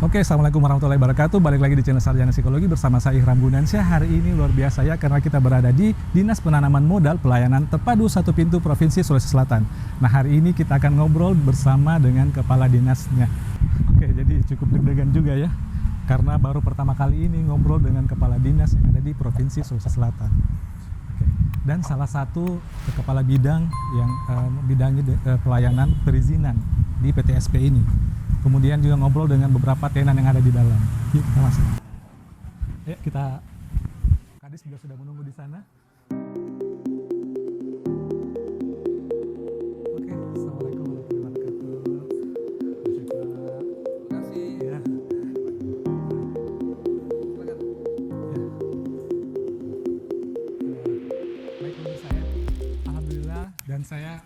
Oke, Assalamualaikum warahmatullahi wabarakatuh. Balik lagi di channel Sarjana Psikologi bersama saya Ihram Gunansyah. Hari ini luar biasa ya, karena kita berada di Dinas Penanaman Modal Pelayanan Terpadu Satu Pintu Provinsi Sulawesi Selatan. Nah, hari ini kita akan ngobrol bersama dengan kepala dinasnya. Oke, jadi cukup deg-degan juga ya, karena baru pertama kali ini ngobrol dengan kepala dinas yang ada di Provinsi Sulawesi Selatan. Oke. Dan salah satu kepala bidang yang bidangnya pelayanan perizinan di PTSP ini. Kemudian juga ngobrol dengan beberapa tenan yang ada di dalam. Yuk kita masuk. Ya, kita Kadis juga sudah menunggu di sana. Oke, Assalamualaikum warahmatullahi wabarakatuh. Terima kasih. Ya. Silakan. Ya. Baik, untuk saya, alhamdulillah, dan saya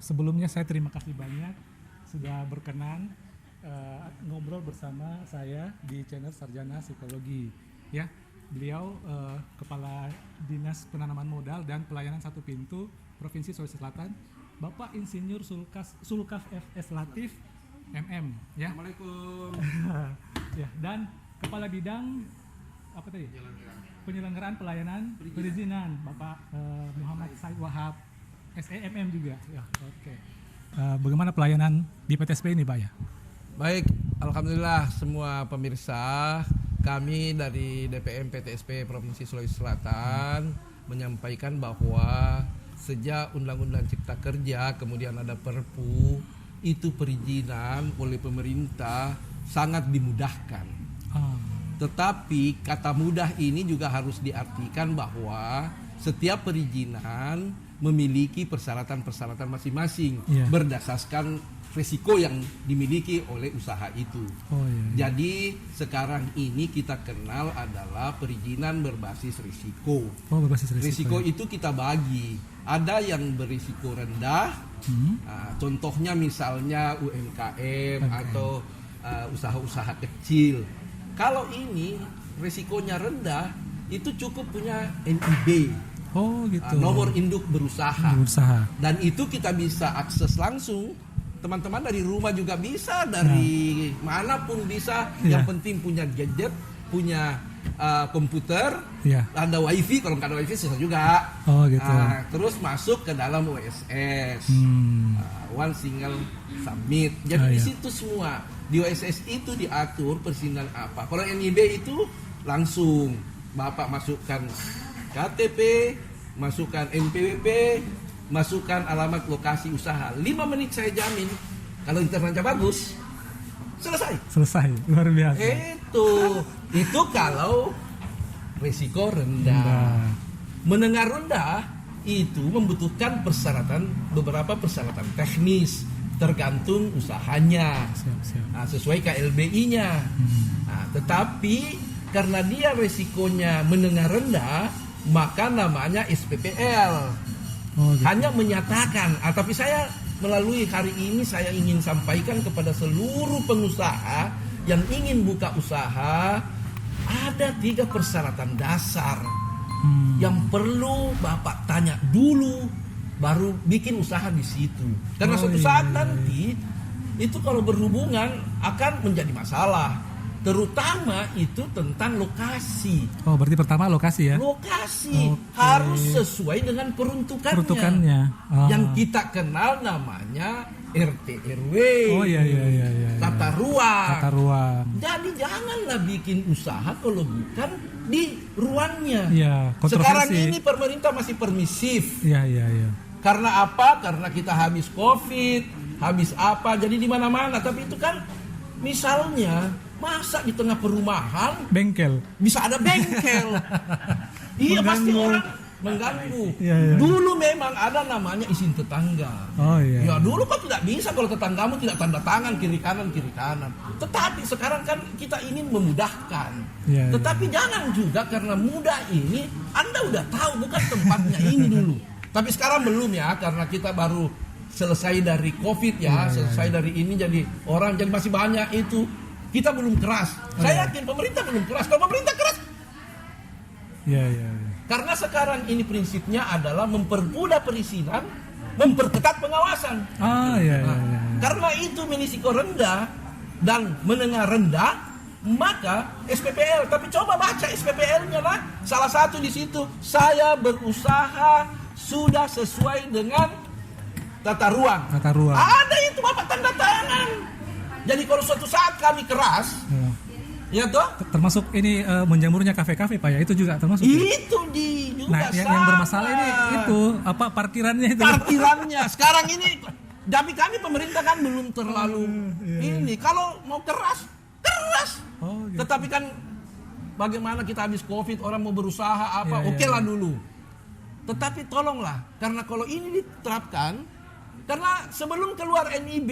sebelumnya saya terima kasih banyak sudah berkenan ngobrol bersama saya di channel Sarjana Psikologi. Ya, beliau Kepala Dinas Penanaman Modal dan Pelayanan Satu Pintu Provinsi Sulawesi Selatan, Bapak Insinyur Sulkaf FS Latif MM. Ya. Assalamualaikum. Ya, dan Kepala Bidang apa tadi? Penyelenggaraan Pelayanan Perizinan, Bapak Muhammad Said Wahab SEMM juga. Ya, oke. Bagaimana pelayanan di PTSP ini, Pak ya? Baik, alhamdulillah semua pemirsa, kami dari DPM PTSP Provinsi Sulawesi Selatan menyampaikan bahwa sejak Undang-Undang Cipta Kerja kemudian ada Perpu, itu perizinan oleh pemerintah sangat dimudahkan. Tetapi kata mudah ini juga harus diartikan bahwa setiap perizinan memiliki persyaratan-persyaratan masing-masing berdasarkan risiko yang dimiliki oleh usaha itu. Jadi sekarang ini kita kenal adalah perizinan berbasis risiko. Berbasis Risiko itu kita bagi. Ada yang berisiko rendah, contohnya misalnya UMKM atau usaha-usaha kecil. Kalau ini risikonya rendah, itu cukup punya NIB. Gitu. Nomor induk berusaha. Dan itu kita bisa akses langsung. Teman-teman dari rumah juga bisa, dari manapun bisa. Yang penting punya gadget, punya komputer, ada wifi. Kalau nggak ada wifi susah juga. Gitu. Terus masuk ke dalam OSS, one single submit. Jadi di situ semua di OSS itu diatur perizinan apa. Kalau NIB itu langsung Bapak masukkan KTP, masukkan NPWP, masukkan alamat lokasi usaha. 5 menit saya jamin, kalau internetnya bagus, selesai. Luar biasa. Itu kalau risiko rendah. Menengah rendah itu membutuhkan beberapa persyaratan teknis, tergantung usahanya. Sesuai KLBI-nya. Tetapi karena dia risikonya menengah rendah, maka namanya SPPL. Hanya menyatakan, tapi saya melalui hari ini saya ingin sampaikan kepada seluruh pengusaha yang ingin buka usaha, ada 3 persyaratan dasar yang perlu Bapak tanya dulu, baru bikin usaha di situ. Karena suatu saat nanti itu kalau berhubungan akan menjadi masalah. Terutama itu tentang lokasi. Berarti pertama lokasi ya? Lokasi harus sesuai dengan peruntukannya. Yang kita kenal namanya RT RW. Tata ruang. Jadi janganlah bikin usaha kalau bukan di ruangnya. Sekarang ini pemerintah masih permisif. Karena apa? Karena kita habis COVID, habis apa? Jadi di mana-mana. Tapi itu kan misalnya, masa di tengah perumahan bengkel bisa ada bengkel? Iya, pasti orang mengganggu. Dulu memang ada namanya izin tetangga. Ya dulu kan tidak bisa kalau tetanggamu tidak tanda tangan kiri kanan. Tetapi sekarang kan kita ingin memudahkan. Tetapi jangan juga karena mudah ini Anda udah tahu bukan tempatnya ini dulu. Tapi sekarang belum ya, karena kita baru selesai dari COVID selesai dari ini, jadi orang jadi masih banyak itu. Kita belum keras. Saya yakin pemerintah belum keras. Kalau pemerintah keras, karena sekarang ini prinsipnya adalah mempermudah perizinan, memperketat pengawasan. Karena itu risiko rendah, dan menengah rendah, maka SPPL. Tapi coba baca SPPL-nya lah. Salah satu di situ, saya berusaha sudah sesuai dengan tata ruang. Ada itu Bapak tanda tangan. Jadi kalau suatu saat kami keras, ya toh? Termasuk ini menjamurnya kafe-kafe Pak ya, itu juga termasuk. Itu juga. Nah, yang bermasalah ini itu apa parkirannya itu. Parkirannya. Sekarang ini tapi kami pemerintah kan belum terlalu ini. Kalau mau keras. Oh, gitu. Tetapi kan bagaimana kita habis Covid, orang mau berusaha apa, oke lah dulu. Tetapi tolonglah, karena kalau ini diterapkan, karena sebelum keluar NIB,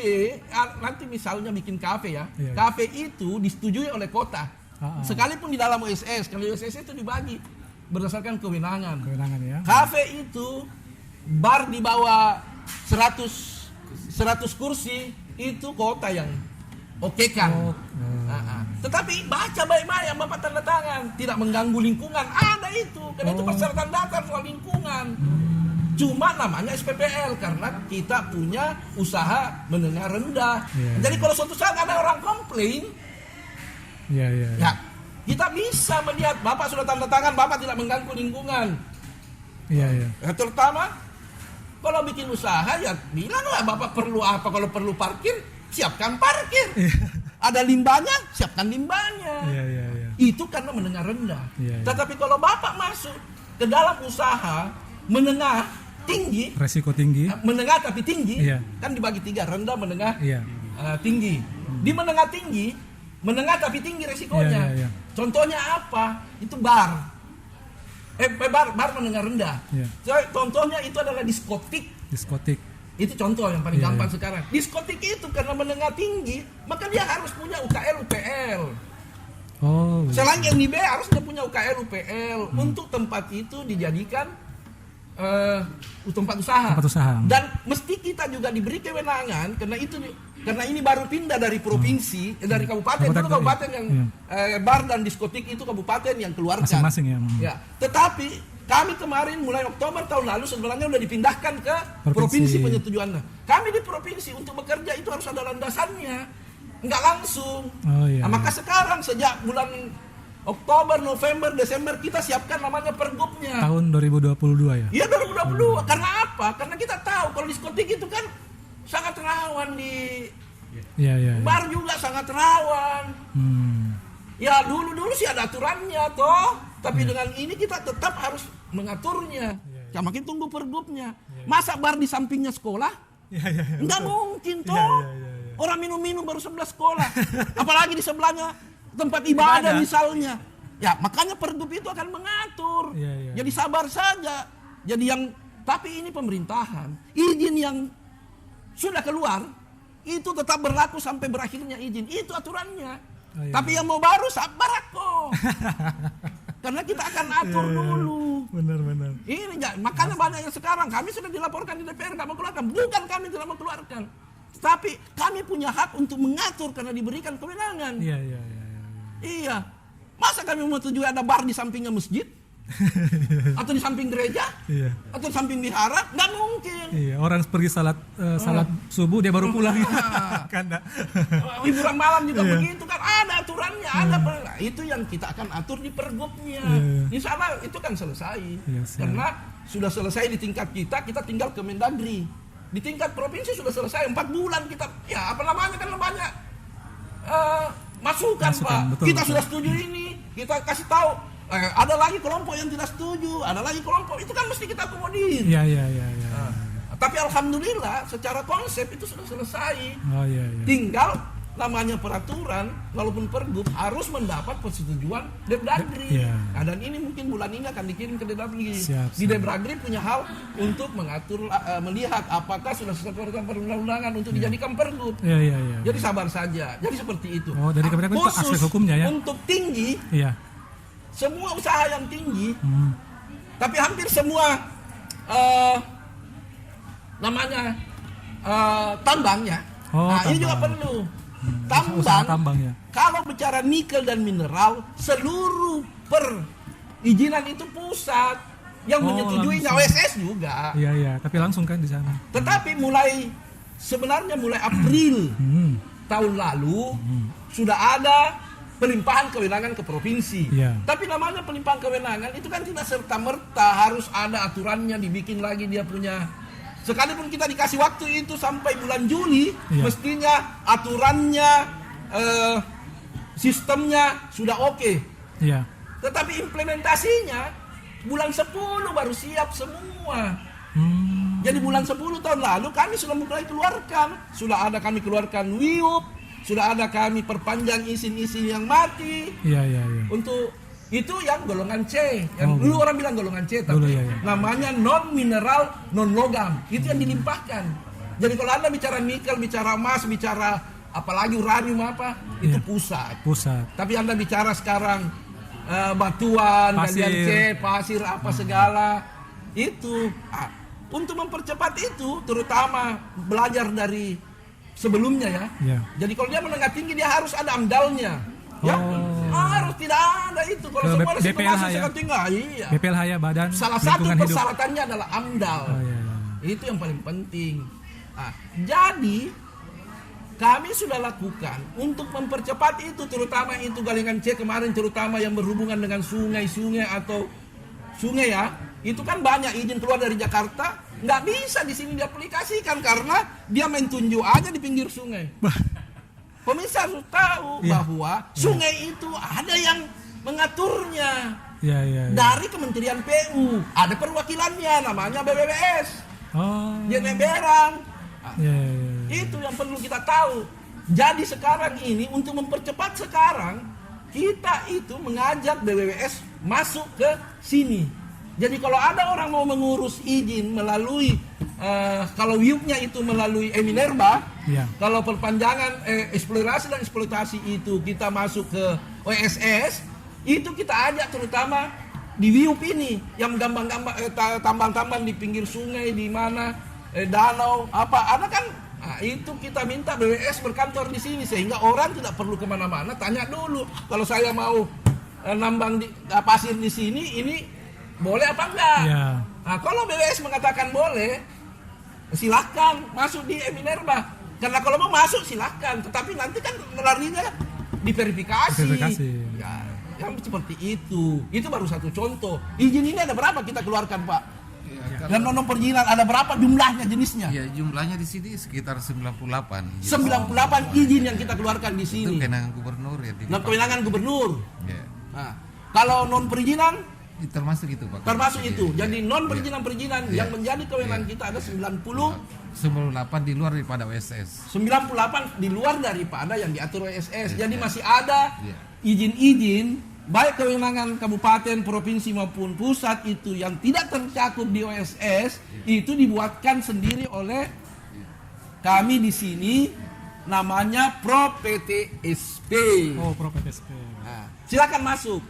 nanti misalnya bikin kafe ya, kafe itu disetujui oleh kota. Sekalipun di dalam OSS, kalau OSS itu dibagi berdasarkan kewenangan ya. Kafe itu bar di bawah 100 kursi itu kota yang oke kan. Tetapi baca baik-baik Bapak tanda tangan, tidak mengganggu lingkungan, ada itu. Karena itu persyaratan dasar soal lingkungan. Cuma namanya SPPL karena kita punya usaha menengah rendah. Jadi kalau suatu saat ada orang komplain, ya kita bisa melihat Bapak sudah tanda tangan, Bapak tidak mengganggu lingkungan. Terutama kalau bikin usaha ya bilanglah Bapak perlu apa, kalau perlu parkir siapkan parkir. Ada limbahnya, siapkan limbahnya. Itu karena menengah rendah. Tetapi kalau Bapak masuk ke dalam usaha menengah tinggi, resiko tinggi, menengah tapi tinggi, kan dibagi 3, rendah, menengah, tinggi. Di menengah tinggi, menengah tapi tinggi resikonya. Contohnya apa? Itu bar. Bar menengah rendah. Contohnya itu adalah diskotik. Itu contoh yang paling gampang sekarang. Diskotik itu karena menengah tinggi, maka dia harus punya UKL UPL. Selain NIB harus dia punya UKL UPL untuk tempat itu dijadikan tempat usaha. Dan mesti kita juga diberi kewenangan karena ini baru pindah dari provinsi, dari kabupaten. Dulu kabupaten yang bar dan diskotik itu kabupaten yang keluarkan. Masing-masing ya. Tetapi kami kemarin mulai Oktober tahun lalu sebenarnya sudah dipindahkan ke provinsi penyetujuannya. Kami di provinsi untuk bekerja itu harus ada landasannya, nggak langsung. Maka sekarang sejak bulan Oktober, November, Desember kita siapkan namanya pergubnya. Tahun 2022 ya? Iya 2022. Karena apa? Karena kita tahu kalau diskotik itu kan sangat rawan di bar juga sangat rawan. Ya dulu sih ada aturannya toh. Tapi dengan ini kita tetap harus mengaturnya. Ya makin tunggu pergubnya. Masa bar di sampingnya sekolah? Enggak mungkin toh. Orang minum-minum baru 11 sekolah. Apalagi di sebelahnya tempat ibadah misalnya. Ya makanya pergub itu akan mengatur. Jadi sabar saja. Jadi tapi ini pemerintahan. Izin yang sudah keluar itu tetap berlaku sampai berakhirnya izin. Itu aturannya. Tapi yang mau baru sabar kok. Karena kita akan atur dulu. Benar. Ini makanya banyak yang sekarang kami sudah dilaporkan di DPR tidak mau keluarkan. Bukan kami tidak mau keluarkan, tapi kami punya hak untuk mengatur karena diberikan kewenangan. Iya. Masa kami mau tuju ada bar di sampingnya masjid? Atau di samping gereja? Atau di samping wihara? Nggak mungkin. Orang pergi salat subuh dia baru pulang. Hiburan malam juga begitu kan, ada aturannya, itu yang kita akan atur di pergubnya. Insya Allah itu kan selesai. Karena sudah selesai di tingkat kita tinggal ke Mendagri. Di tingkat provinsi sudah selesai 4 bulan kita. Ya apa namanya kan banyak masukan Pak. Betul, kita sudah setuju ini, kita kasih tahu. Ada lagi kelompok yang tidak setuju, ada lagi kelompok, itu kan mesti kita akomodir. Tapi alhamdulillah secara konsep itu sudah selesai. Tinggal namanya peraturan, walaupun pergub harus mendapat persetujuan Depdagri. Dan ini mungkin bulan ini akan dikirim ke Depdagri. Di Depdagri punya hal untuk mengatur, melihat apakah sudah sesuai dengan perundang-undangan untuk dijadikan pergub. Jadi sabar saja. Jadi seperti itu. Dari kementerian itu aspek hukumnya ya. Untuk tinggi. Semua usaha yang tinggi, tapi hampir semua namanya tambangnya. Ini juga perlu. Tambang. Kalau bicara nikel dan mineral, seluruh perizinan itu pusat yang menyetujuinya, OSS juga. Tapi langsung kan di sana. Tetapi mulai April tahun lalu sudah ada pelimpahan kewenangan ke provinsi. Tapi namanya pelimpahan kewenangan itu kan tidak serta-merta harus ada aturannya, dibikin lagi dia punya. Sekalipun kita dikasih waktu itu sampai bulan Juli, mestinya aturannya, sistemnya sudah oke. Tetapi implementasinya bulan 10 baru siap semua. Jadi bulan 10 tahun lalu kami sudah mulai keluarkan. Sudah ada kami keluarkan WIUP, sudah ada kami perpanjang izin-izin yang mati. Untuk itu yang golongan C. Yang dulu orang bilang golongan C, tapi namanya non mineral, non logam. Itu yang dilimpahkan. Jadi kalau Anda bicara nikel, bicara emas, bicara apalagi uranium apa, itu pusat. Tapi Anda bicara sekarang batuan, galian C, pasir apa segala itu. Untuk mempercepat itu, terutama belajar dari sebelumnya Jadi kalau dia menengah tinggi dia harus ada amdalnya. Harus tidak ada itu. Kalau semua di situ masuk sangat tinggi. BPLH ya, Badan Salah satu persyaratannya adalah amdal. Itu yang paling penting. Jadi kami sudah lakukan untuk mempercepat itu, terutama itu galengan C kemarin, terutama yang berhubungan dengan sungai-sungai atau sungai itu kan banyak izin keluar dari Jakarta, nggak bisa di sini diaplikasikan karena dia main tunjuk aja di pinggir sungai. Pemirsa harus tahu bahwa sungai itu ada yang mengaturnya dari Kementerian PU, ada perwakilannya namanya BBBS, Berang. Itu yang perlu kita tahu. Jadi sekarang ini untuk mempercepat sekarang kita itu mengajak BBBS masuk ke sini. Jadi kalau ada orang mau mengurus izin melalui kalau WIUP-nya itu melalui Eminerba, kalau perpanjangan eksplorasi dan eksploitasi itu kita masuk ke OSS, itu kita ajak terutama di WIUP ini yang tambang-tambang di pinggir sungai di mana danau apa ada kan. Itu kita minta BWS berkantor di sini sehingga orang tidak perlu kemana-mana, tanya dulu kalau saya mau nambang pasir di sini ini boleh apa enggak. Kalau BWS mengatakan boleh, silahkan masuk di Eminerba. Karena kalau mau masuk silahkan, tetapi nanti kan larinya diverifikasi. Yang seperti itu baru satu contoh. Izin ini ada berapa kita keluarkan, Pak? Dan non perizinan ada berapa jumlahnya, jenisnya? Ya, jumlahnya di sini sekitar 98. 98 izin yang kita keluarkan di sini. Itu kewenangan gubernur ya. Kewenangan gubernur. Kalau non perizinan termasuk itu, Pak. Termasuk itu. Jadi non perizinan yang menjadi kewenangan kita ada 98 di luar daripada OSS. 98 di luar daripada yang diatur OSS. Jadi masih ada izin-izin baik kewenangan kabupaten, provinsi maupun pusat itu yang tidak tercakup di OSS itu dibuatkan sendiri oleh kami di sini, namanya Pro PTSP. Pro PTSP. Silakan masuk.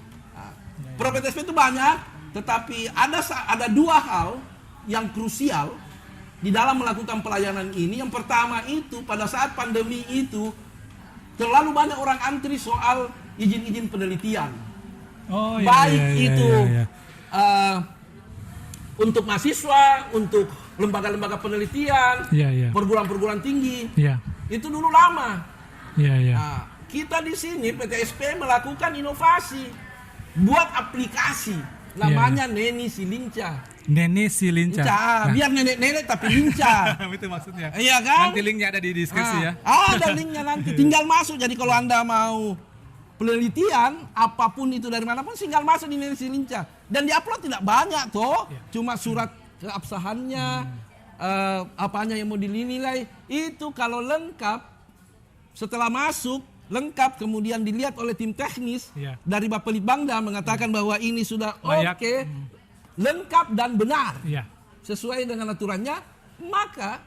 Pro PTSP itu banyak, tetapi ada dua hal yang krusial di dalam melakukan pelayanan ini. Yang pertama itu pada saat pandemi itu terlalu banyak orang antri soal izin-izin penelitian. Untuk mahasiswa, untuk lembaga-lembaga penelitian, perguruan-perguruan tinggi, itu dulu lama. Kita di sini PTSP melakukan inovasi, buat aplikasi, namanya Neni Silinca. Biar nenek-nenek tapi lincah. Itu maksudnya. Iya kan? Nanti linknya ada di deskripsi ya. Ada linknya nanti, tinggal masuk. Jadi kalau Anda mau penelitian apapun itu dari manapun tinggal masuk di Neni Silinca dan diupload tidak banyak toh, cuma surat keabsahannya, apanya yang mau dinilai itu kalau lengkap setelah masuk lengkap kemudian dilihat oleh tim teknis dari Bapelitbangda mengatakan bahwa ini sudah oke, lengkap dan benar sesuai dengan aturannya, maka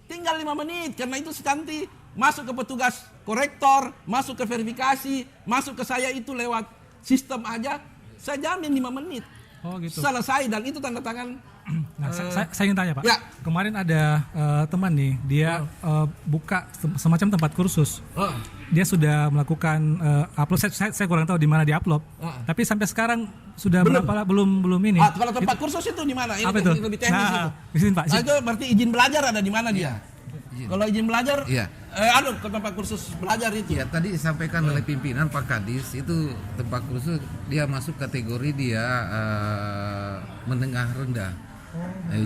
tinggal 5 menit karena itu sekanti masuk ke petugas korektor, masuk ke verifikasi, masuk ke saya itu lewat sistem aja, saya jamin 5 menit. Selesai dan itu tanda tangan. Saya ingin tanya Pak, kemarin ada teman nih, dia buka semacam tempat kursus. Dia sudah melakukan upload, saya kurang tahu di mana dia upload. Tapi sampai sekarang sudah belum ini. Kalau tempat kursus itu di mana? Ini apa itu? Lebih teknis itu. Izin Pak. Itu berarti izin belajar ada di mana dia? Kalau izin belajar Ke tempat kursus belajar itu. Ya, tadi disampaikan oleh pimpinan Pak Kadis, itu tempat kursus dia masuk kategori dia menengah rendah.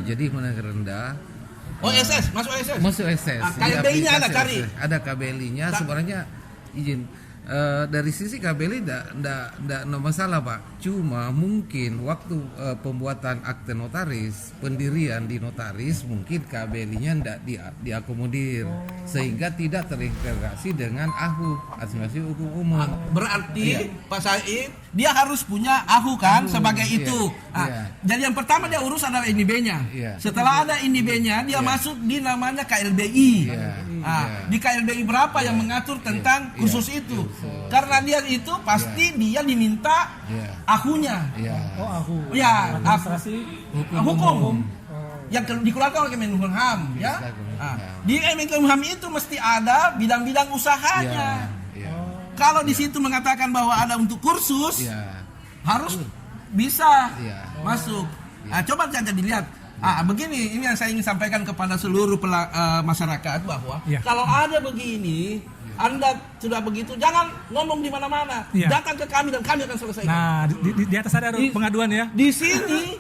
Jadi menengah rendah. SS, masuk SS. Masuk SS. KBLI-nya ada cari. Ada KBLI-nya sebenarnya izin. Dari sisi KBLI enggak no masalah, Pak. Cuma mungkin waktu pembuatan akte notaris, pendirian di notaris mungkin KBLI-nya enggak diakomodir sehingga tidak terintegrasi dengan AHU, administrasi hukum umum. Berarti Pak Said dia harus punya AHU kan sebagai itu. Jadi yang pertama dia urus adalah INIB-nya. Setelah ada INIB-nya dia masuk di namanya KLBI. Di KLBI berapa yang mengatur tentang kursus itu? Karena dia itu pasti dia diminta AHU-nya. AHU. Ya, administrasi hukum. Yang dikeluarkan oleh Kemenkumham, ya. Di Kemenkumham itu mesti ada bidang-bidang usahanya. Kalau di situ mengatakan bahwa ada untuk kursus, harus bisa masuk. Coba saja dilihat. Begini, ini yang saya ingin sampaikan kepada seluruh masyarakat bahwa kalau ada begini, Anda sudah begitu, jangan ngomong di mana-mana. Datang ke kami dan kami akan selesaikan. Nah, di atas ada pengaduan ya. Di sini,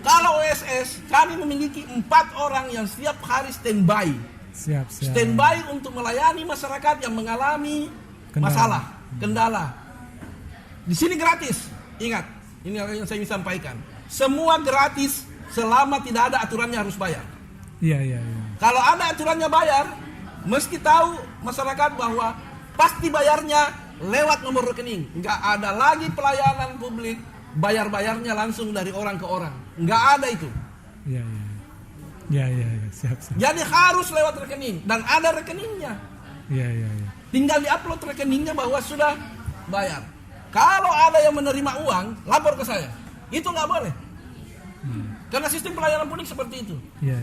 kalau OSS, kami memiliki 4 orang yang setiap hari standby. Siap. Standby untuk melayani masyarakat yang mengalami masalah, kendala. Di sini gratis. Ingat, ini yang saya ingin sampaikan. Semua gratis selama tidak ada aturannya harus bayar. Iya. Kalau ada aturannya bayar, mesti tahu masyarakat bahwa pasti bayarnya lewat nomor rekening. Nggak ada lagi pelayanan publik bayar-bayarnya langsung dari orang ke orang. Nggak ada itu. Iya. Siap. Jadi harus lewat rekening dan ada rekeningnya. Iya. Tinggal diupload rekeningnya bahwa sudah bayar. Kalau ada yang menerima uang, lapor ke saya. Itu nggak boleh. Karena sistem pelayanan publik seperti itu. Iya.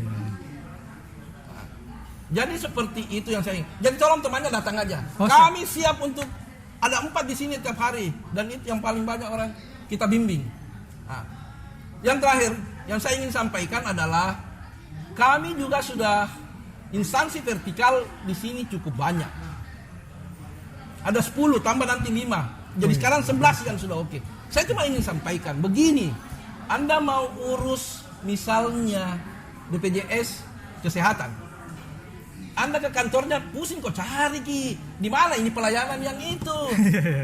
Jadi seperti itu yang saya ingin. Jadi tolong temannya datang aja. Kami siap untuk ada 4 di sini tiap hari dan itu yang paling banyak orang kita bimbing. Yang terakhir yang saya ingin sampaikan adalah kami juga sudah instansi vertikal di sini cukup banyak. Ada 10 tambah nanti 5. Jadi sekarang 11 yang sudah oke. Saya cuma ingin sampaikan begini. Anda mau urus misalnya BPJS kesehatan. Anda ke kantornya pusing kok cari di mana ini pelayanan yang itu.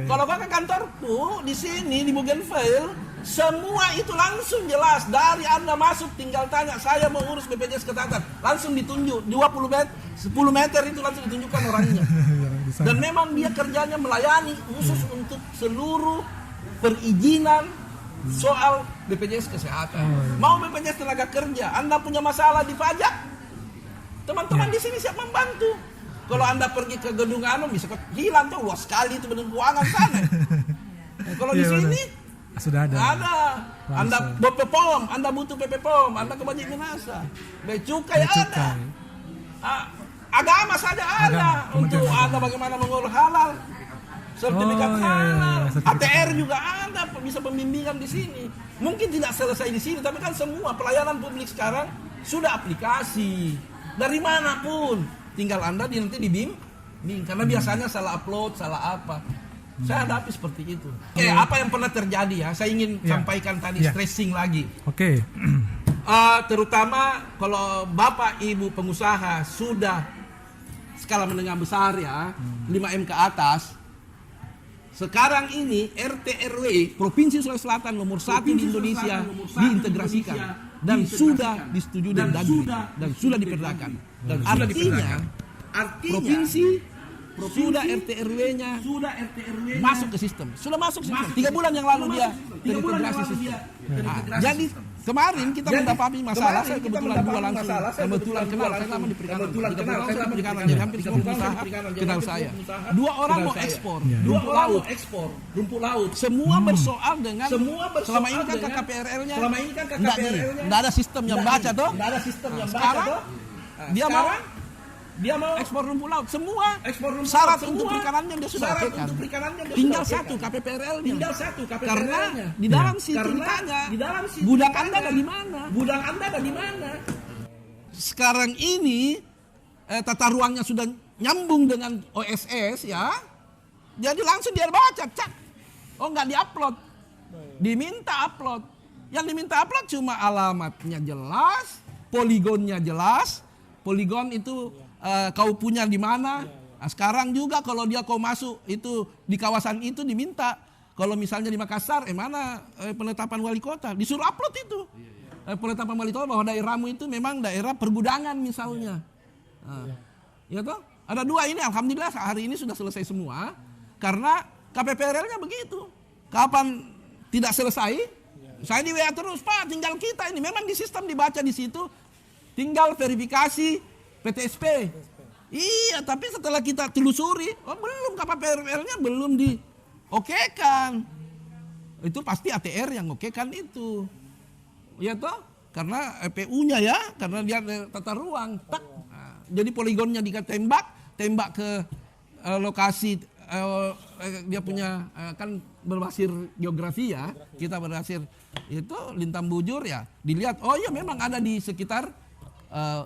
Kalau kau ke kantorku di sini di Bougainville, semua itu langsung jelas dari Anda masuk tinggal tanya saya mau urus BPJS kesehatan, langsung ditunjuk 20 meter, 10 meter itu langsung ditunjukkan orangnya. Dan memang dia kerjanya melayani khusus untuk seluruh perizinan soal BPJS kesehatan. Mau BPJS tenaga kerja, Anda punya masalah di pajak, teman-teman di sini siap membantu. Kalau Anda pergi ke gedung bisa hilang tuh luas sekali itu gedung keuangan sana. Kalau di sini sudah ada. Anda BPPOM, Anda butuh BPPOM, Anda ke Bajik Minasa. Cukai ada. Agama saja ada. Untuk Anda bagaimana mengurus halal. Sertifikat halal. ATR juga ada, bisa pembimbingan di sini. Mungkin tidak selesai di sini, tapi kan semua pelayanan publik sekarang sudah aplikasi. Dari manapun, tinggal Anda nanti dibimbing. Karena biasanya salah upload, salah apa. Saya hadapi seperti itu. Apa yang pernah terjadi ya? Saya ingin sampaikan tadi stressing lagi. Terutama kalau Bapak Ibu pengusaha sudah skala menengah besar ya, 5M ke atas. Sekarang ini RT RW Provinsi Sulawesi Selatan nomor 1 di Indonesia diintegrasikan dan sudah disetujui dan sudah diperdakan. Dan artinya provinsi sudah RT RW-nya masuk ke sistem. Sudah masuk sistem. 3 bulan yang lalu dia terintegrasi sistem. Jadi kemarin kita mendapati masalah, saya kebetulan dua langsung, kebetulan kenal, saya lama di perikanan, jadi hampir semua pengusaha kenal saya. 2 orang mau ekspor, rumput laut, semua bersoal dengan, selama ini kan KKPRL-nya, tidak ada sistem yang baca toh, sekarang dia mau ekspor rumput laut, semua syarat untuk perikanannya dia sudah okekan. Tinggal satu KPPRL-nya. Karena di dalam situ ditanya, gudang Anda ada di mana? Sekarang ini tata ruangnya sudah nyambung dengan OSS ya. Jadi langsung dia baca, cak. Oh nggak diupload, diminta upload. Yang diminta upload cuma alamatnya jelas, poligonnya jelas. Poligon itu kau punya di mana. Nah, sekarang juga kalau dia kau masuk itu di kawasan itu diminta. Kalau misalnya di Makassar, mana penetapan wali kota, disuruh upload itu. Penetapan wali kota bahwa daerahmu itu memang daerah pergudangan misalnya. Ya toh? Ada 2 ini, alhamdulillah hari ini sudah selesai semua. Karena KPPRL-nya begitu. Kapan tidak selesai, saya di WA terus, Pak, tinggal kita ini. Memang di sistem dibaca di situ, tinggal verifikasi PTSP. Iya, tapi setelah kita telusuri, belum KPPRL-nya belum diokekan. Itu pasti ATR yang okekan itu. Ya toh? Karena PU-nya ya, karena dia tata ruang. Tak. Nah, jadi poligonnya ditembak, tembak ke lokasi dia punya kan berbasis geografi ya, kita berhasil itu Lintang Bujur ya, dilihat oh ya memang ada di sekitar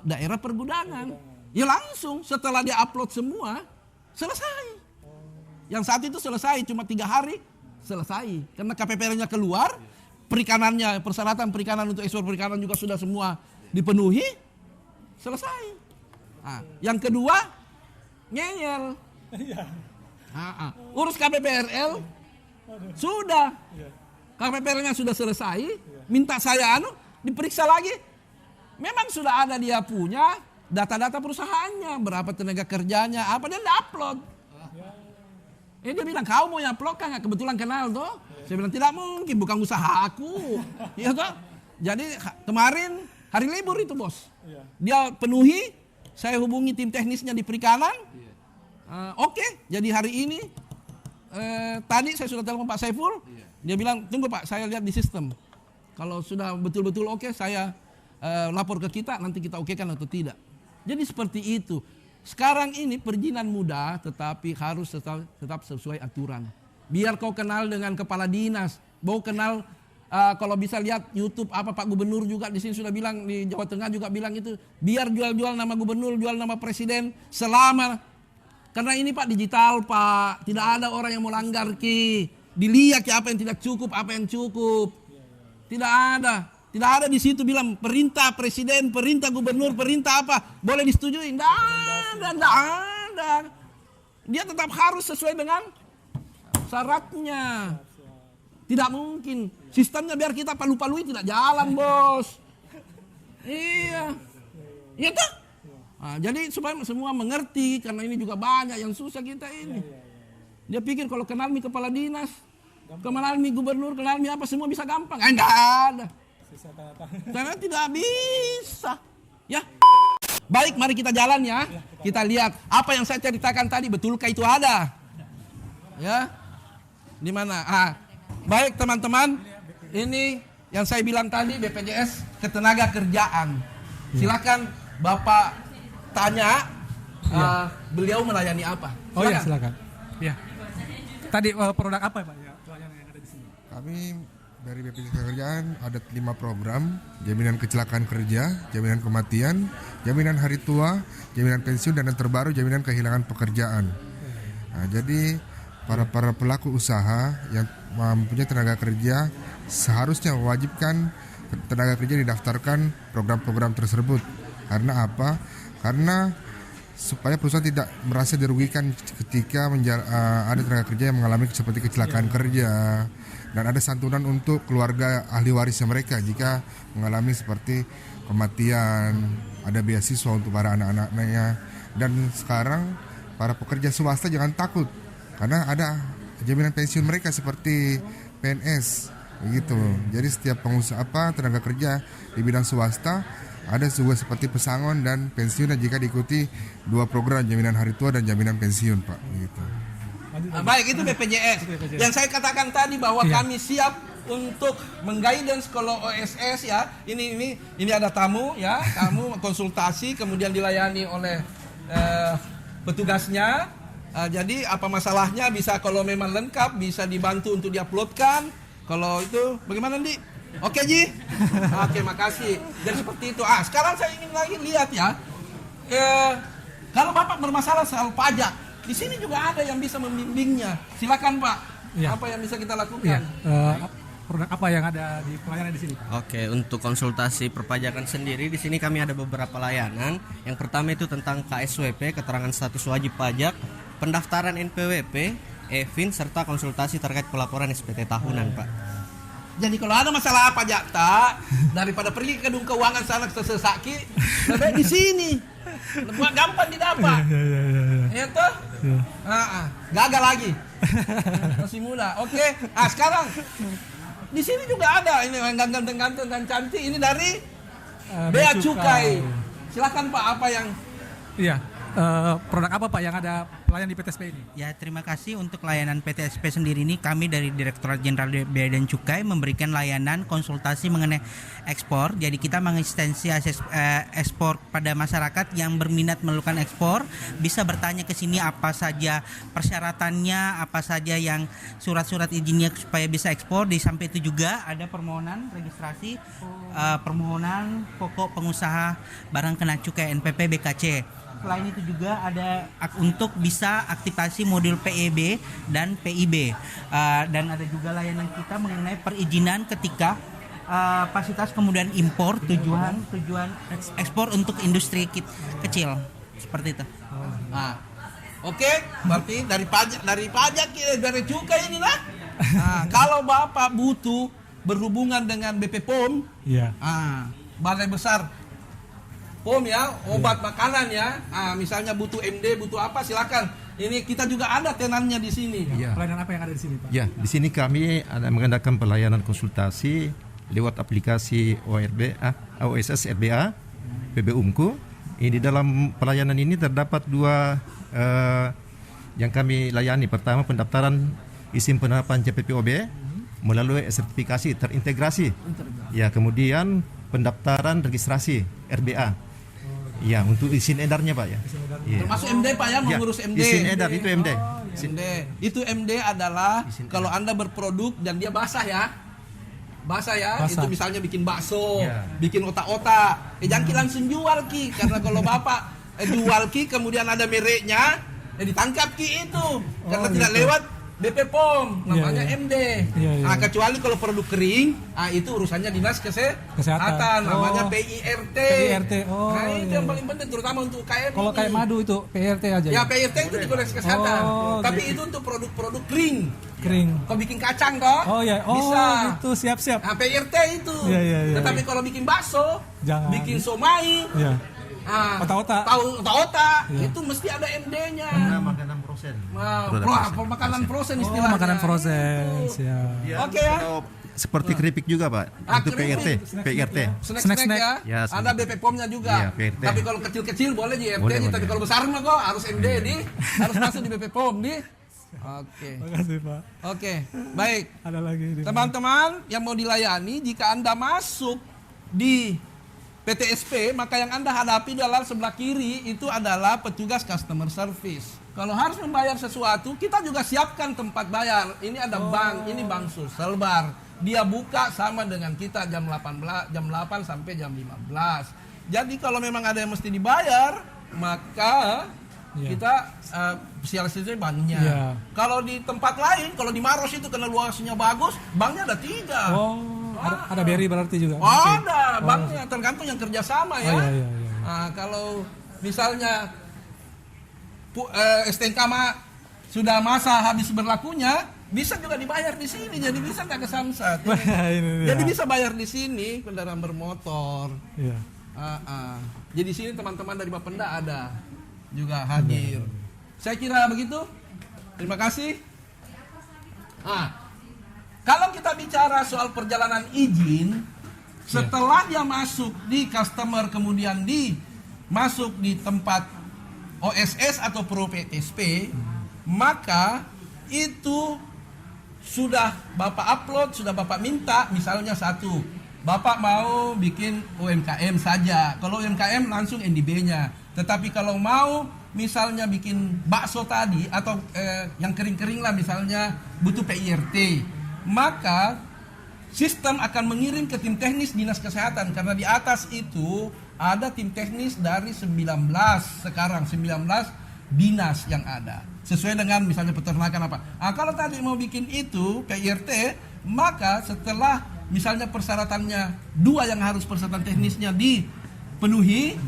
daerah pergudangan. Ya langsung setelah dia upload semua selesai. Yang saat itu selesai cuma 3 hari selesai karena KPPR-nya keluar, perikanannya, persyaratan perikanan untuk ekspor perikanan juga sudah semua dipenuhi, selesai. Nah, yang kedua ngeyel. Urus KPPRL sudah, KPPRL-nya sudah selesai, minta saya diperiksa lagi. Memang sudah ada dia punya data-data perusahaannya, berapa tenaga kerjanya, apa dia upload. Dia bilang kau mau upload kan? Kebetulan kenal tuh. Saya bilang tidak mungkin, bukan usaha aku. Ya toh. Jadi kemarin hari libur itu bos, dia penuhi. Saya hubungi tim teknisnya di perikanan. Oke, jadi hari ini tadi saya sudah telepon Pak Saiful, dia bilang tunggu Pak, saya lihat di sistem. Kalau sudah betul-betul oke, saya lapor ke kita, nanti kita okekan atau tidak. Jadi seperti itu. Sekarang ini perizinan mudah, tetapi harus tetap sesuai aturan. Biar kau kenal dengan kepala dinas, mau kenal kalau bisa lihat YouTube apa Pak Gubernur juga di sini sudah bilang, di Jawa Tengah juga bilang itu, biar jual-jual nama gubernur, jual nama presiden selama. Karena ini Pak digital Pak, tidak ada orang yang mau langgar ki. Dilihat ya apa yang tidak cukup, apa yang cukup. Tidak ada. Tidak ada di situ bilang perintah presiden, perintah gubernur, perintah apa. Boleh disetujui. Tidak ada. Dia tetap harus sesuai dengan syaratnya. Tidak mungkin. Sistemnya biar kita palu-palui tidak jalan bos. Iya. Iya tuh. Nah, jadi supaya semua mengerti, karena ini juga banyak yang susah kita ini. Dia pikir kalau kenal mi kepala dinas, kenal mi gubernur, kenal mi apa semua bisa gampang. Enggak ada. Karena tidak bisa. Ya. Baik, mari kita jalan ya. Kita lihat apa yang saya ceritakan tadi betulkah itu ada. Ya. Di mana? Baik teman-teman, ini yang saya bilang tadi BPJS Ketenagakerjaan. Silakan Bapak tanya, beliau melayani apa? Silakan. Oh ya, silakan. Ya. Tadi produk apa Pak ya? Pelayanan yang ada di sini. Kami dari BPJS Ketenagakerjaan ada 5 program: jaminan kecelakaan kerja, jaminan kematian, jaminan hari tua, jaminan pensiun, dan yang terbaru jaminan kehilangan pekerjaan. Nah, jadi para pelaku usaha yang mempunyai tenaga kerja seharusnya mewajibkan tenaga kerja didaftarkan program-program tersebut. Karena apa? Karena supaya perusahaan tidak merasa dirugikan ketika ada tenaga kerja yang mengalami seperti kecelakaan kerja, dan ada santunan untuk keluarga ahli warisnya mereka jika mengalami seperti kematian, ada beasiswa untuk para anak-anaknya. Dan sekarang para pekerja swasta jangan takut karena ada jaminan pensiun mereka seperti PNS begitu. Jadi setiap pengusaha tenaga kerja di bidang swasta ada juga seperti pesangon dan pensiun jika diikuti 2 program, jaminan hari tua dan jaminan pensiun Pak begitu. Baik, itu BPJS. Yang saya katakan tadi bahwa kami siap untuk mengguidance kalau OSS ya. Ini ada tamu ya, tamu konsultasi kemudian dilayani oleh petugasnya. Jadi apa masalahnya bisa kalau memang lengkap bisa dibantu untuk diuploadkan. Kalau itu bagaimana Di? Oke Ji? Oke, makasih. Jadi seperti itu. Sekarang saya ingin lagi lihat ya. Kalau Bapak bermasalah soal pajak, di sini juga ada yang bisa membimbingnya. Silakan Pak. Ya. Apa yang bisa kita lakukan? Iya. Produk apa yang ada di pelayanan di sini? Oke, untuk konsultasi perpajakan sendiri di sini kami ada beberapa layanan. Yang pertama itu tentang KSWP, keterangan status wajib pajak, pendaftaran NPWP, EVIN, serta konsultasi terkait pelaporan SPT tahunan, Pak. Jadi kalau ada masalah pajak tak, daripada pergi ke gedung keuangan sana sesaki, lebih di sini. Lebih gampang didapat. Ya toh? Gagal lagi. Masih muda. Oke. Sekarang di sini juga ada ini yang ganteng-ganteng dan cantik, ini dari Bea Cukai. Silakan Pak, apa yang produk apa Pak yang ada pelayan di PTSP ini? Ya, terima kasih untuk layanan PTSP sendiri ini. Kami dari Direktorat Jenderal Bea dan Cukai memberikan layanan konsultasi mengenai ekspor. Jadi kita mengasistensi ekspor pada masyarakat yang berminat melakukan ekspor. Bisa bertanya ke sini apa saja persyaratannya, apa saja yang surat-surat izinnya supaya bisa ekspor. Di samping itu juga ada permohonan registrasi, permohonan pokok pengusaha barang kena cukai NPP BKC. Selain itu juga ada untuk bisa aktivasi modul PEB dan PIB, dan ada juga layanan kita mengenai perizinan ketika fasilitas kemudian impor tujuan ekspor untuk industri kecil seperti itu. Oke, berarti dari dari cukai inilah. Kalau Bapak butuh berhubungan dengan BP POM, Balai Besar POM ya, obat makanan ya. Misalnya butuh MD, butuh apa, silakan. Ini kita juga ada tenannya di sini. Ya. Pelayanan apa yang ada di sini, Pak? Ya, di sini kami ada mengadakan pelayanan konsultasi lewat aplikasi OSS RBA, PB Umku. Di dalam pelayanan ini terdapat dua yang kami layani. Pertama, pendaftaran izin penerapan CPPOB melalui sertifikasi terintegrasi. Ya, kemudian pendaftaran registrasi RBA. Ya, untuk izin edarnya Pak ya. Termasuk MD Pak ya, mengurus MD. Izin edar itu MD. Itu MD adalah kalau Anda berproduk dan dia basah ya. Basah. Itu misalnya bikin bakso, bikin otak-otak. Jangan langsung jual Ki, karena kalau Bapak jual Ki kemudian ada mereknya, ditangkap Ki itu. Karena tidak lewat BP POM, namanya MD. Kecuali kalau produk kering, itu urusannya Dinas Kesehatan, namanya PIRT. Itu yang paling penting, terutama untuk KM. Kalau kayak madu itu PIRT aja. Ya, PIRT itu di Dinas Kesehatan. Tapi itu untuk produk-produk kering. Kau bikin kacang toh? Bisa. Itu siap-siap. PIRT itu. Tetapi kalau bikin bakso, bikin somai, otak-otak, itu mesti ada MD-nya. Makanan frozen. Makanan frozen istilahnya. Makanan frozen. Oke ya. Seperti keripik juga Pak, untuk PIRT. Snack ya. Ada BP POM-nya juga. Tapi kalau kecil-kecil boleh di MD, tapi kalau besar mah kok harus MD harus masuk di BP POM Oke. Makasih Pak. Oke, baik. Ada lagi. Teman-teman yang mau dilayani, jika Anda masuk di PTSP, maka yang Anda hadapi dalam sebelah kiri itu adalah petugas customer service. Kalau harus membayar sesuatu, kita juga siapkan tempat bayar. Ini ada bank, ini Bank Sulselbar. Dia buka sama dengan kita jam 8 sampai jam 15. Jadi kalau memang ada yang mesti dibayar, maka kita sialisasi banknya. Kalau di tempat lain, kalau di Maros itu karena luasnya bagus, banknya ada 3. Ada BRI berarti juga? Ada, banknya tergantung yang kerjasama ya. Kalau misalnya STNK sudah masa habis berlakunya, bisa juga dibayar di sini, jadi bisa nggak ke Samsat. Jadi bisa bayar di sini kendaraan bermotor. Jadi di sini teman-teman dari Bapenda ada juga hadir. Saya kira begitu. Terima kasih. Kalau kita bicara soal perjalanan izin, setelah dia masuk di customer kemudian masuk di tempat OSS atau Pro PTSP, maka itu sudah Bapak upload, sudah Bapak minta, misalnya satu, Bapak mau bikin UMKM saja. Kalau UMKM langsung NDB-nya. Tetapi kalau mau misalnya bikin bakso tadi atau yang kering-kering lah misalnya butuh PIRT, maka sistem akan mengirim ke tim teknis Dinas Kesehatan karena di atas itu ada tim teknis dari 19 dinas yang ada. Sesuai dengan misalnya peternakan apa. Kalau tadi mau bikin itu PIRT, maka setelah misalnya persyaratannya 2 yang harus persyaratan teknisnya dipenuhi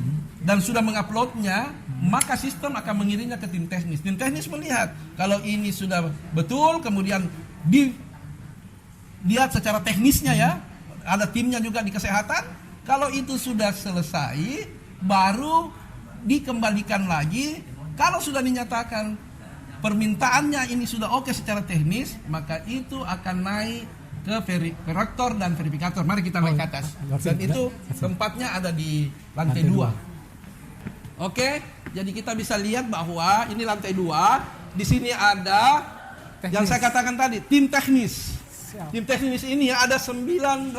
dan sudah menguploadnya, maka sistem akan mengirimnya ke tim teknis. Tim teknis melihat kalau ini sudah betul, kemudian dilihat secara teknisnya ya, ada timnya juga di kesehatan. Kalau itu sudah selesai, baru dikembalikan lagi. Kalau sudah dinyatakan permintaannya ini sudah oke secara teknis, maka itu akan naik ke rektor dan verifikator. Mari kita naik ke atas. Dan itu tempatnya ada di lantai 2. Oke, jadi kita bisa lihat bahwa ini lantai 2. Di sini ada teknis. Yang saya katakan tadi, tim teknis. Tim teknis ini ada 19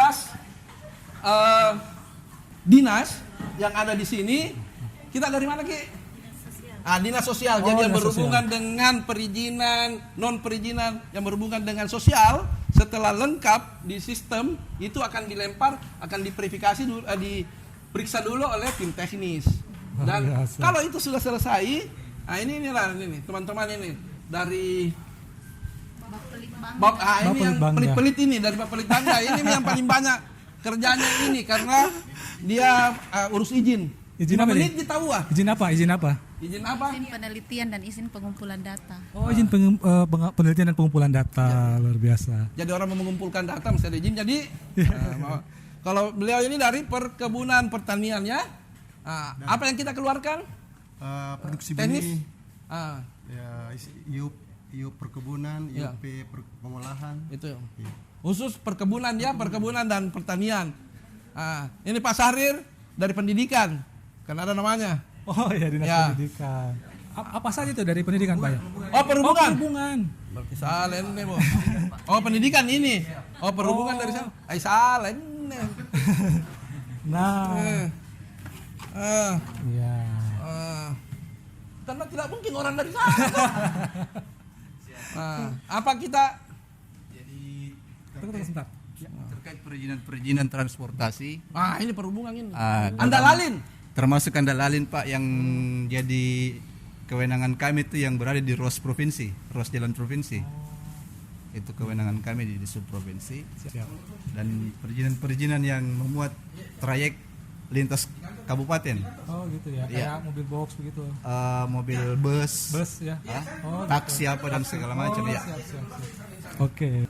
dinas yang ada di sini. Kita dari mana, Ki? Dinas sosial. Jadi yang berhubungan dengan perizinan, non perizinan, yang berhubungan dengan sosial, setelah lengkap di sistem itu akan dilempar, akan diverifikasi dulu, diperiksa dulu oleh tim teknis. Dan kalau itu sudah selesai, ini teman-teman ini dari ini yang pelit-pelit ini dari Bapelit Bangga. Ini yang paling banyak kerjanya ini karena dia urus izin. Izin apa nih? Izin apa? Izin penelitian dan izin pengumpulan data. Oh, izin penelitian dan pengumpulan data. Luar biasa. Jadi orang mau mengumpulkan data mesti ada izin. Jadi kalau beliau ini dari perkebunan pertanian ya. Apa yang kita keluarkan? Produksi teknis. IUP perkebunan, IUP pengolahan. Itu. Khusus perkebunan ya, perkebunan dan pertanian. Ini Pak Sahrir dari pendidikan. Kan ada namanya. Oh ya, dinas pendidikan. Apa saja itu dari pendidikan, Pak ya? Perhubungan. Berarti salah ini, Bu. Pendidikan ini. Perhubungan dari sana. Salah ini. Nah. Iya. Karena tidak mungkin orang dari sana. Apa kita sebentar. Terkait perizinan transportasi. Ini perhubungan ini. Andalalin. Termasuk Andalalin, Pak, yang jadi kewenangan kami itu yang berada di ROS provinsi, ROS jalan provinsi. Itu kewenangan kami di subprovinsi. Dan perizinan yang memuat trayek lintas kabupaten. Oh gitu ya. Kayak mobil box begitu. Mobil bus ya. Taksi apa dan segala macam ya. Siap. Oke.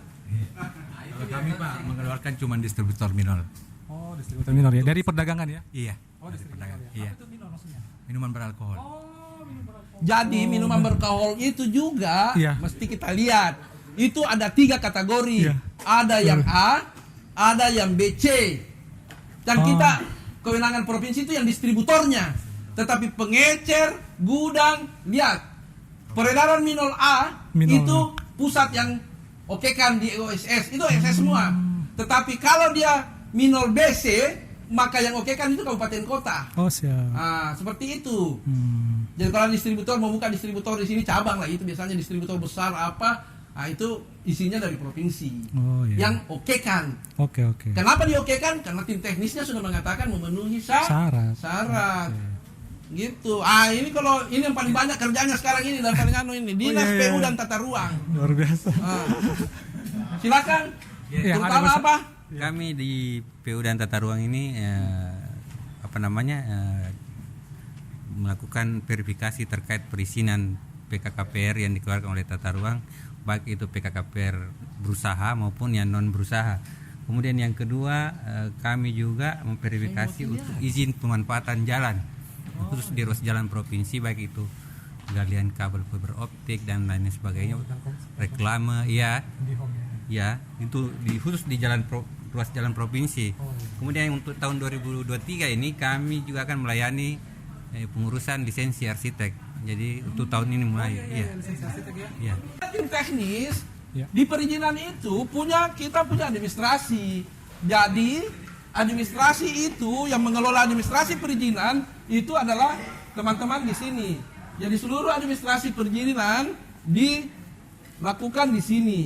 Kami, Pak, mengeluarkan cuma distributor minor. Oh, distributor minor ya. Dari perdagangan ya? Iya. Dari perdagangan. Ya. Iya. Apa itu minor maksudnya? Minuman beralkohol. Jadi minuman beralkohol itu juga mesti kita lihat. Itu ada 3 kategori. Ada yang A, ada yang B, C. Dan kita kewenangan provinsi itu yang distributornya. Tetapi pengecer, gudang, lihat. Peredaran minol A itu pusat yang okekan di OSS. Itu OSS semua. Tetapi kalau dia minol BC, maka yang okekan itu kabupaten kota. Oh, siap. Seperti itu. Jadi kalau distributor mau buka distributor di sini cabang lah, itu biasanya distributor besar apa, itu isinya dari provinsi. Oh, iya. Yang okekan. Oke. Kenapa diokekan? Karena tim teknisnya sudah mengatakan memenuhi syarat. Gitu. Ini kalau ini yang paling banyak kerjanya sekarang ini dan paling ini Dinas PU dan Tata Ruang. Luar biasa. Silakan. Terutama apa? Kami di PU dan Tata Ruang ini melakukan verifikasi terkait perizinan PKKPR yang dikeluarkan oleh Tata Ruang, baik itu PKKPR berusaha maupun yang non berusaha. Kemudian yang kedua, kami juga memverifikasi untuk izin pemanfaatan jalan, khusus di ruas jalan provinsi, baik itu galian kabel fiber optik dan lain sebagainya, reklame, itu khusus di ruas jalan provinsi. Kemudian untuk tahun 2023 ini kami juga akan melayani pengurusan lisensi arsitek. Jadi untuk tahun ini mulai. Tim teknis di perizinan itu kita punya administrasi. Jadi administrasi itu yang mengelola administrasi perizinan itu adalah teman-teman di sini. Jadi seluruh administrasi perizinan dilakukan di sini.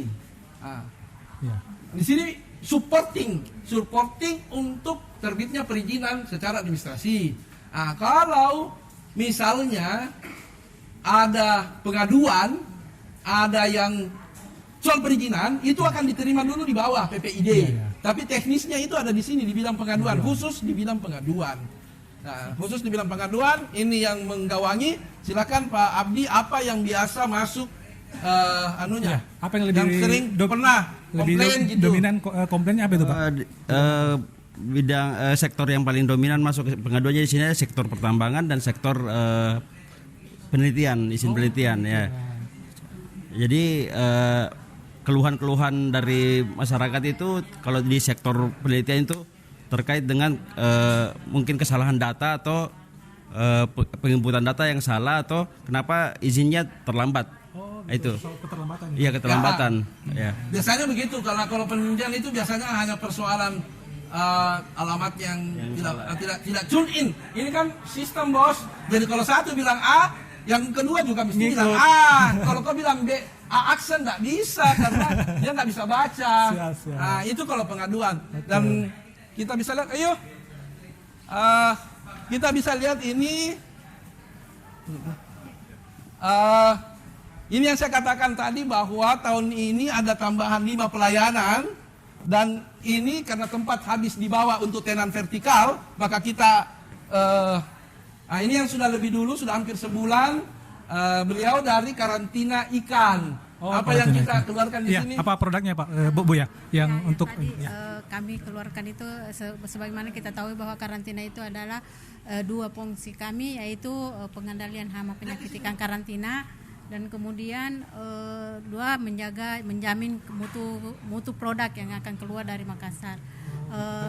Di sini supporting untuk terbitnya perizinan secara administrasi. Nah, kalau misalnya ada pengaduan, ada yang soal perizinan, itu akan diterima dulu di bawah PPID. Tapi teknisnya itu ada di sini di bidang pengaduan, khusus di bidang pengaduan. Nah, khusus di bidang pengaduan, ini yang menggawangi. Silakan Pak Abdi, apa yang biasa masuk apa yang lebih sering pernah komplain gitu. Dominan komplainnya apa itu Pak? Bidang sektor yang paling dominan masuk pengaduannya di sini sektor pertambangan dan sektor penelitian, izin penelitian ya. Jadi keluhan-keluhan dari masyarakat itu kalau di sektor penelitian itu terkait dengan mungkin kesalahan data atau penginputan data yang salah atau kenapa izinnya terlambat. Itu keterlambatan. Iya, keterlambatan. Ya. Biasanya begitu, kalau penelitian itu biasanya hanya persoalan alamat yang tidak tune in. Ini kan sistem bos. Jadi kalau satu bilang A, yang kedua juga mesti bilang A. Kalau kau bilang B, A aksen nggak bisa karena dia nggak bisa baca. Nah, itu kalau pengaduan. Dan kita bisa lihat, ayo kita bisa lihat ini. Ini yang saya katakan tadi bahwa tahun ini ada tambahan 5 pelayanan. Dan ini karena tempat habis dibawa untuk tenan vertikal, maka kita ini yang sudah lebih dulu, sudah hampir sebulan, beliau dari karantina ikan. Apa yang kita keluarkan di sini? Apa produknya Pak Bu ya? Yang untuk tadi kami keluarkan itu sebagaimana kita tahu bahwa karantina itu adalah 2 fungsi kami, yaitu pengendalian hama penyakit ikan karantina. Dan kemudian 2 menjamin mutu produk yang akan keluar dari Makassar,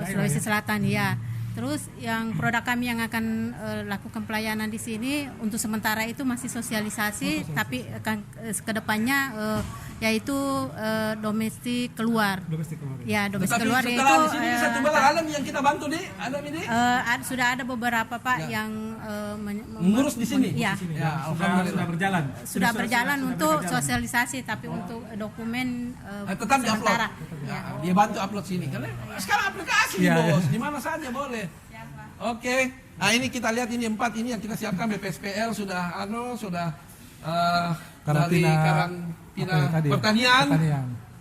Sulawesi Selatan ya. Terus yang produk kami yang akan lakukan pelayanan di sini untuk sementara itu masih sosialisasi, tapi akan kedepannya yaitu domestik keluar. Ya, domestik keluar yaitu di sini satu alam yang kita bantu di ada ini. Sudah ada beberapa Pak yang mengurus di sini. Ya, sudah berjalan. Sudah berjalan untuk sosialisasi, tapi untuk dokumen tetap sementara. Dia bantu upload sini karena sekarang aplikasi bos, di mana saja boleh. Oke. Nah, ini kita lihat ini 4 ini yang kita siapkan. BPSPL sudah karantina pertanian.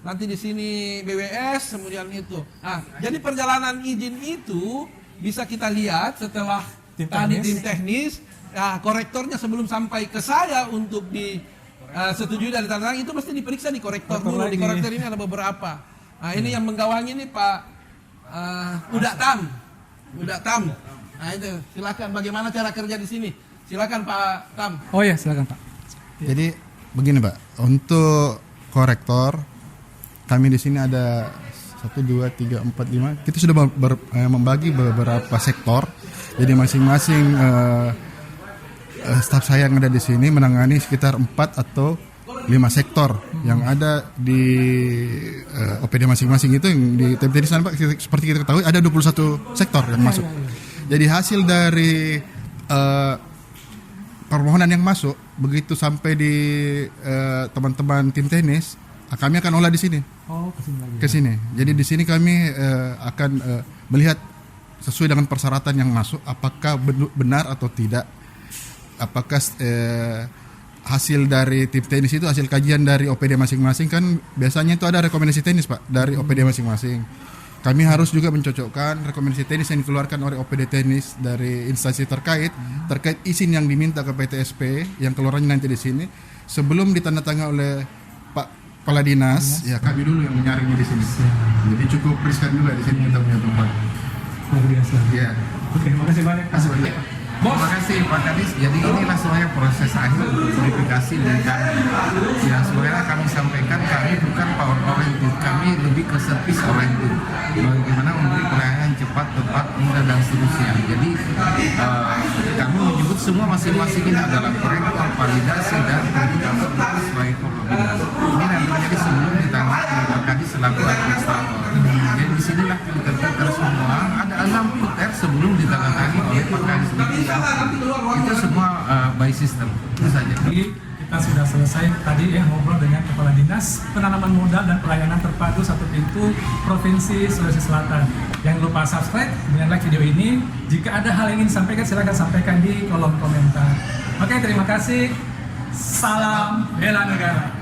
Nanti di sini BWS, kemudian itu. Nah, jadi perjalanan izin itu bisa kita lihat setelah tadi tim teknis. Nah, korektornya sebelum sampai ke saya untuk disetujui dari tanda tangan itu mesti diperiksa di korektor dulu. Di korektor ini ada beberapa. Nah, ini yang menggawangi ini Pak Udak Tam. Nah, itu silakan bagaimana cara kerja di sini. Silakan Pak Tam. Oh ya, silakan Pak. Jadi begini Pak, untuk korektor kami di sini ada 1, 2, 3, 4, 5. Kita sudah membagi beberapa sektor. Jadi masing-masing staf saya yang ada di sini menangani sekitar 4 atau 5 sektor yang ada di OPD masing-masing. Itu yang di TPD sana Pak, seperti kita ketahui ada 21 sektor yang masuk. Jadi hasil dari permohonan yang masuk begitu sampai di teman-teman tim teknis, kami akan olah di sini. Ke sini. Jadi di sini kami akan melihat sesuai dengan persyaratan yang masuk, apakah benar atau tidak. Apakah hasil dari tim teknis itu hasil kajian dari OPD masing-masing, kan biasanya itu ada rekomendasi teknis Pak dari OPD masing-masing. Kami harus juga mencocokkan rekomendasi teknis yang dikeluarkan oleh OPD teknis dari instansi terkait izin yang diminta ke PTSP yang keluarannya nanti di sini sebelum ditandatangani oleh Pak Kepala Dinas. Ya kami dulu yang menyaringnya di sini. Jadi cukup riskan juga di sini kita punya tempat. Luar biasa. Ya. Oke, makasih banyak. Terima kasih Pak Kadis. Jadi inilah semuanya proses akhir verifikasi dan ya sebenarnya kami sampaikan kami bukan power oriented, kami lebih ke service oriented. Bagaimana memberi pelayanan cepat, tepat, mudah dan seterusnya. Jadi kami menyebut semua masing-masing ini adalah korektor, validasi dan verifikasi sebagai probabilitas. Ini nanti menjadi sebelum ditangani Pak Kadis selaku administrator. Jadi disinilah filter semua ada 6 filter sebelum ditandatangani oleh Pak Kadis. Itu semua by system itu saja. Kita kita sudah selesai tadi ya ngobrol dengan Kepala Dinas Penanaman Modal dan Pelayanan Terpadu Satu Pintu Provinsi Sulawesi Selatan. Jangan lupa subscribe, kemudian like video ini. Jika ada hal yang ingin disampaikan, silakan sampaikan di kolom komentar. Oke, terima kasih. Salam bela negara.